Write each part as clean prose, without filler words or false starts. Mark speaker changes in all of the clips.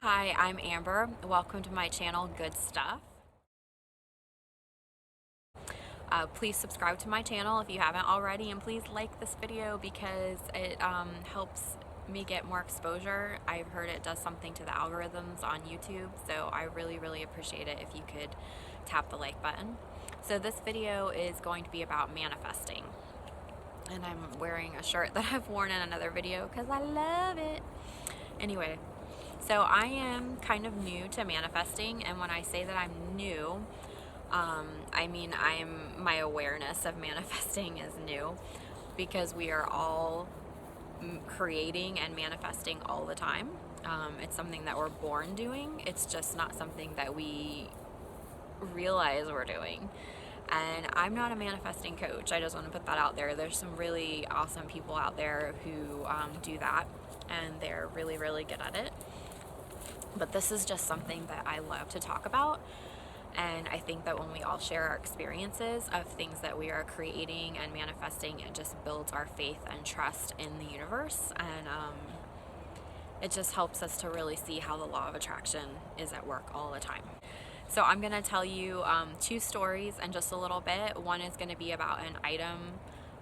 Speaker 1: Hi, I'm Amber. Welcome to my channel, Good Stuff. Please subscribe to my channel if you haven't already, and please like this video because it helps me get more exposure. I've heard it does something to the algorithms on YouTube, so I really appreciate it if you could tap the like button. So this video is going to be about manifesting, and I'm wearing a shirt that I've worn in another video because I love it. Anyway, so I am kind of new to manifesting, and when I say that I'm new, I mean my awareness of manifesting is new, because we are all creating and manifesting all the time. It's something that we're born doing. It's just not something that we realize we're doing. And I'm not a manifesting coach. I just want to put that out there. There's some really awesome people out there who do that, and they're really good at it. But this is just something that I love to talk about. And I think that when we all share our experiences of things that we are creating and manifesting, it just builds our faith and trust in the universe. And it just helps us to really see how the law of attraction is at work all the time. So I'm going to tell you two stories in just a little bit. One is going to be about an item,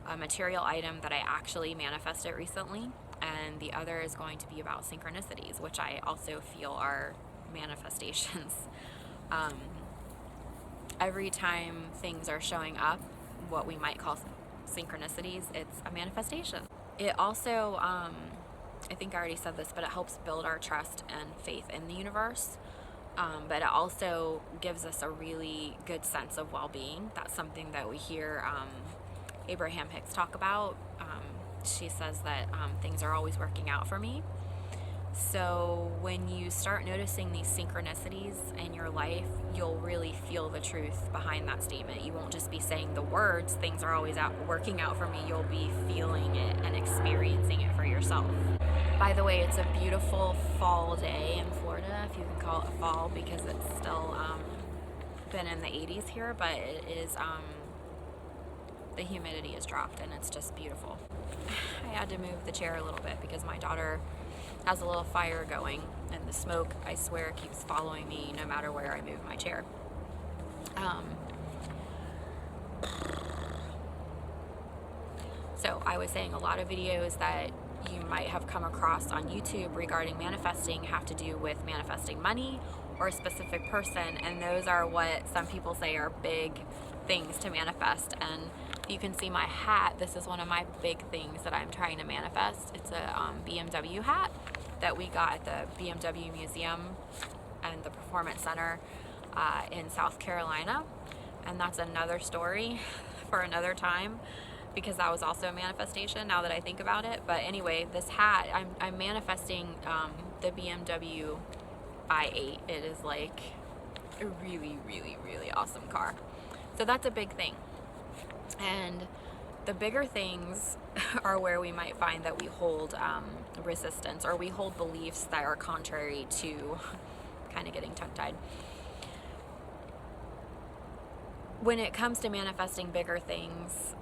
Speaker 1: a material item that I actually manifested recently. And the other is going to be about synchronicities, which I also feel are manifestations. Every time things are showing up, what we might call synchronicities, it's a manifestation. It also, I think I already said this, but it helps build our trust and faith in the universe. But it also gives us a really good sense of well-being. That's something that we hear Abraham Hicks talk about. She says that things are always working out for me. So when you start noticing these synchronicities in your life, you'll really feel the truth behind that statement. You won't just be saying the words, things are always working out for me. You'll be feeling it and experiencing it for yourself. By the way, it's a beautiful fall day in Florida, if you can call it fall, because it's still been in the 80s here, but it is, the humidity has dropped and it's just beautiful. I had to move the chair a little bit because my daughter has a little fire going, and the smoke, I swear, keeps following me no matter where I move my chair. So I was saying a lot of videos that you might have come across on YouTube regarding manifesting have to do with manifesting money or a specific person, and those are what some people say are big things to manifest. And you can see my hat. This is one of my big things that I'm trying to manifest. It's a BMW hat that we got at the BMW Museum and the Performance Center in South Carolina. And that's another story for another time, because that was also a manifestation now that I think about it. But anyway, this hat, I'm manifesting the BMW i8. It is like a really awesome car. So that's a big thing. And the bigger things are where we might find that we hold resistance, or we hold beliefs that are contrary to, kind of getting tongue-tied. When it comes to manifesting bigger things,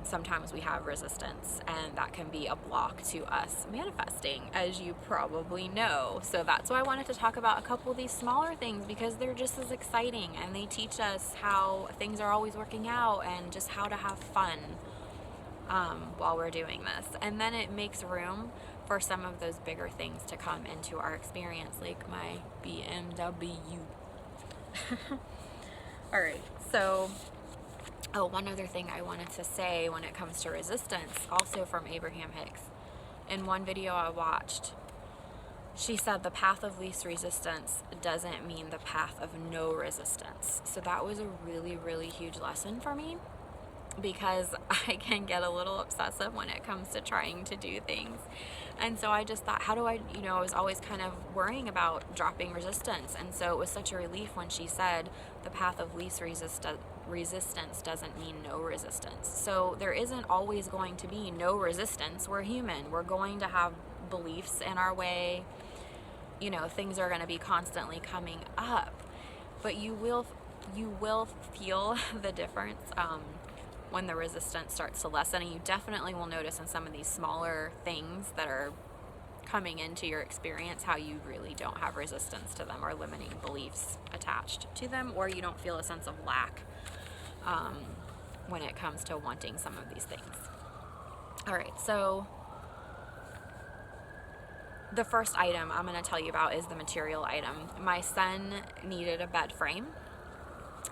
Speaker 1: sometimes we have resistance, and that can be a block to us manifesting, as you probably know. So that's why I wanted to talk about a couple of these smaller things, because they're just as exciting, and they teach us how things are always working out and just how to have fun while we're doing this. And then it makes room for some of those bigger things to come into our experience, like my BMW. All right, so one other thing I wanted to say when it comes to resistance, also from Abraham Hicks. In one video I watched, she said the path of least resistance doesn't mean the path of no resistance. So that was a really huge lesson for me, because I can get a little obsessive when it comes to trying to do things. And so I just thought, how do I was always kind of worrying about dropping resistance. And so it was such a relief when she said the path of least resistance doesn't mean no resistance. So there isn't always going to be no resistance. We're human. We're going to have beliefs in our way. Things are going to be constantly coming up. But you will feel the difference when the resistance starts to lessen, and you definitely will notice in some of these smaller things that are coming into your experience how you really don't have resistance to them or limiting beliefs attached to them, or you don't feel a sense of lack when it comes to wanting some of these things. All right, so the first item I'm going to tell you about is the material item. My son needed a bed frame.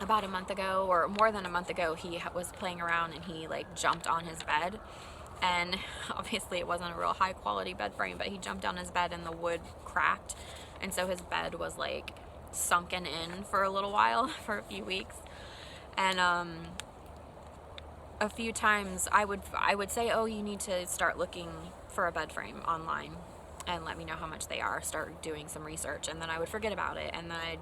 Speaker 1: About a month ago, or more than a month ago, he was playing around and he like jumped on his bed, and obviously it wasn't a real high quality bed frame, but he jumped on his bed and the wood cracked, and so his bed was like sunken in for a little while, for a few weeks. And a few times I would say, oh, you need to start looking for a bed frame online and let me know how much they are, start doing some research, and then I would forget about it, and then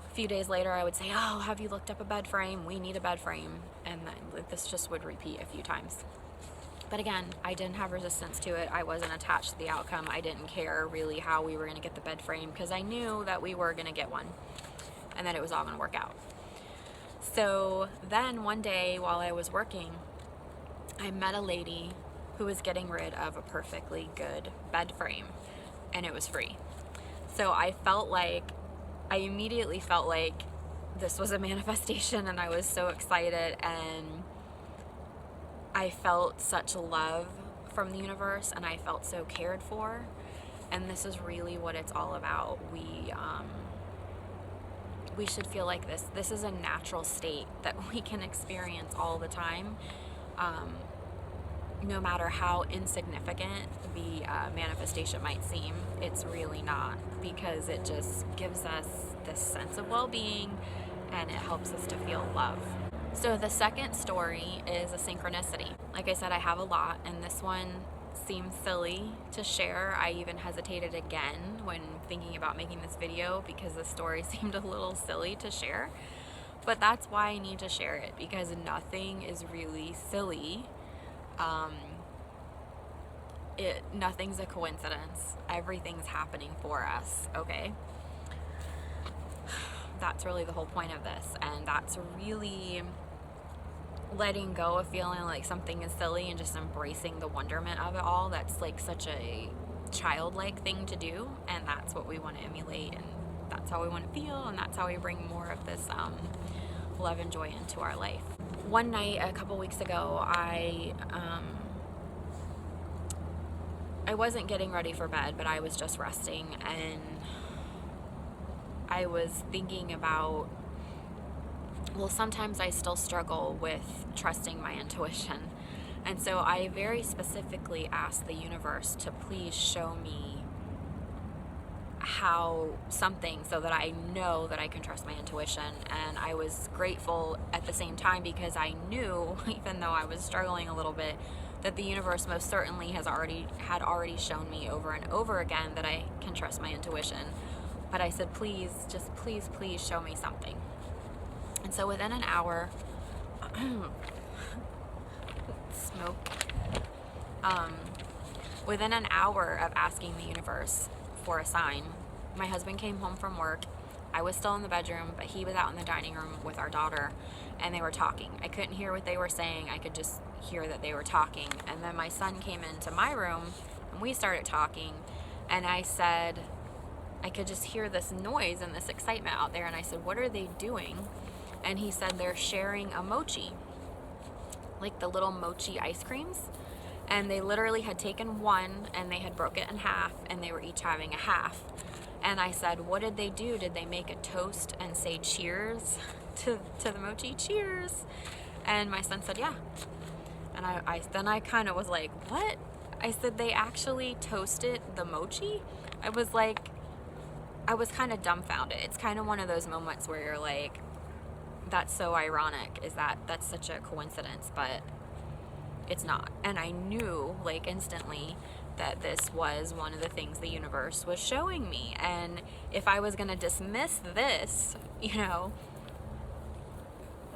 Speaker 1: a few days later I would say, oh, have you looked up a bed frame? We need a bed frame. And then this just would repeat a few times. But again, I didn't have resistance to it. I wasn't attached to the outcome. I didn't care really how we were going to get the bed frame, because I knew that we were going to get one and that it was all going to work out. So then one day while I was working, I met a lady who was getting rid of a perfectly good bed frame, and it was free. So I immediately felt like this was a manifestation, and I was so excited, and I felt such love from the universe, and I felt so cared for, and this is really what it's all about. We should feel like this. This is a natural state that we can experience all the time, no matter how insignificant the manifestation might seem. It's really not, because it just gives us this sense of well-being, and it helps us to feel love. So the second story is a synchronicity. Like I said, I have a lot, and this one seems silly to share. I even hesitated again when thinking about making this video, because the story seemed a little silly to share. But that's why I need to share it, because nothing is really silly. Nothing's a coincidence. Everything's happening for us, okay? That's really the whole point of this, and that's really letting go of feeling like something is silly and just embracing the wonderment of it all. That's like such a childlike thing to do, and that's what we want to emulate, and that's how we want to feel, and that's how we bring more of this love and joy into our life. One night a couple weeks ago, I wasn't getting ready for bed, but I was just resting, and I was thinking about, well, sometimes I still struggle with trusting my intuition. And so I very specifically asked the universe to please show me how something, so that I know that I can trust my intuition. And I was grateful at the same time, because I knew, even though I was struggling a little bit, that the universe most certainly had already shown me over and over again that I can trust my intuition. But I said, please, just please show me something. And so within an hour, smoke, within an hour of asking the universe for a sign, my husband came home from work. I was still in the bedroom, but he was out in the dining room with our daughter, and they were talking. I couldn't hear what they were saying. I could just hear that they were talking. And then my son came into my room, and we started talking, and I said, I could just hear this noise and this excitement out there, and I said, what are they doing? And he said, they're sharing a mochi, like the little mochi ice creams. And they literally had taken one, and they had broke it in half, and they were each having a half. And I said, what did they do? Did they make a toast and say cheers to the mochi? Cheers. And my son said, yeah. And then I kind of was like, what? I said, they actually toasted the mochi? I was kind of dumbfounded. It's kind of one of those moments where you're like, that's so ironic, that's such a coincidence, but it's not. And I knew, like, instantly that this was one of the things the universe was showing me. And if I was going to dismiss this,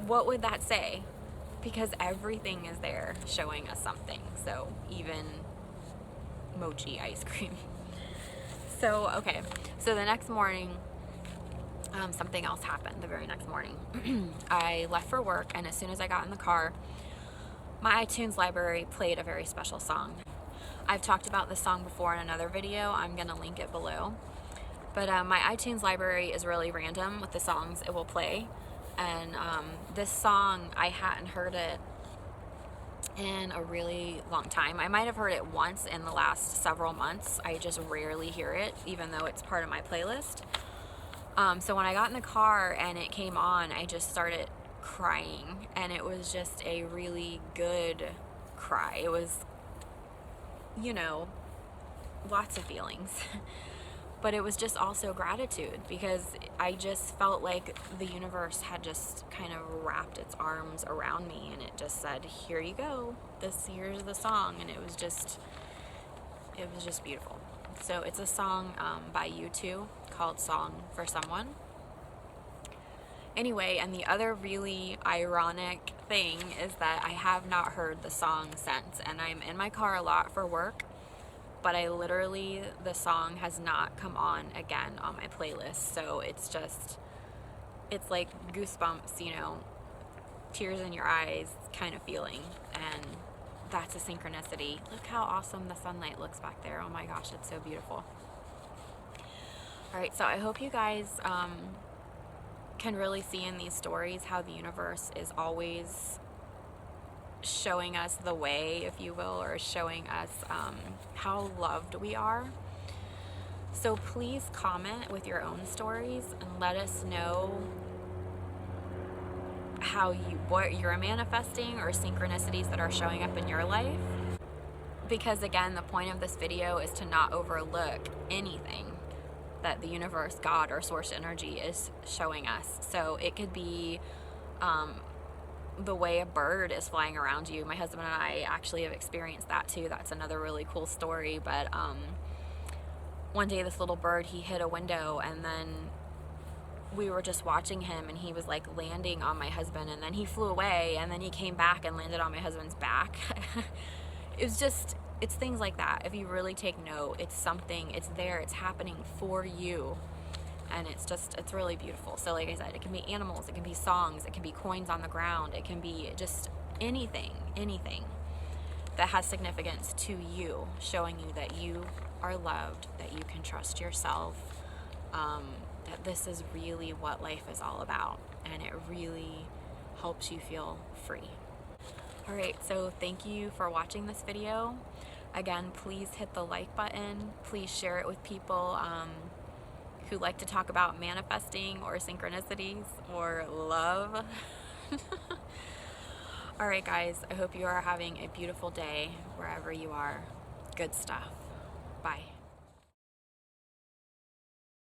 Speaker 1: what would that say? Because everything is there showing us something. So even mochi ice cream. So, okay. So the next morning, something else happened the very next morning. I left for work, and as soon as I got in the car, my iTunes library played a very special song. I've talked about this song before in another video. I'm gonna link it below. But my iTunes library is really random with the songs it will play. And this song, I hadn't heard it in a really long time. I might have heard it once in the last several months. I just rarely hear it, even though it's part of my playlist. So when I got in the car and it came on, I just started crying, and it was just a really good cry. It was, you know, lots of feelings. But it was just also gratitude, because I just felt like the universe had just kind of wrapped its arms around me, and it just said, here you go, here's the song. And it was just beautiful. So it's a song by U2 called Song for Someone. Anyway, and the other really ironic thing is that I have not heard the song since, and I'm in my car a lot for work, but the song has not come on again on my playlist. So it's like goosebumps, you know, tears in your eyes kind of feeling. And that's a synchronicity. Look how awesome the sunlight looks back there. Oh my gosh, it's so beautiful. All right, so I hope you guys can really see in these stories how the universe is always showing us the way, if you will, or showing us how loved we are. So please comment with your own stories and let us know what you're manifesting, or synchronicities that are showing up in your life. Because again, the point of this video is to not overlook anything that the universe, God, or source energy is showing us. So it could be the way a bird is flying around you. My husband and I actually have experienced that too. That's another really cool story. But one day this little bird, he hit a window, and then we were just watching him, and he was like landing on my husband, and then he flew away, and then he came back and landed on my husband's back. It's things like that. If you really take note, it's there, it's happening for you. And it's really beautiful. So like I said, it can be animals, it can be songs, it can be coins on the ground, it can be just anything that has significance to you, showing you that you are loved, that you can trust yourself, that this is really what life is all about, and it really helps you feel free. All right, so thank you for watching this video. Again, please hit the like button. Please share it with people who like to talk about manifesting or synchronicities or love. All right, guys, I hope you are having a beautiful day wherever you are. Good stuff. Bye.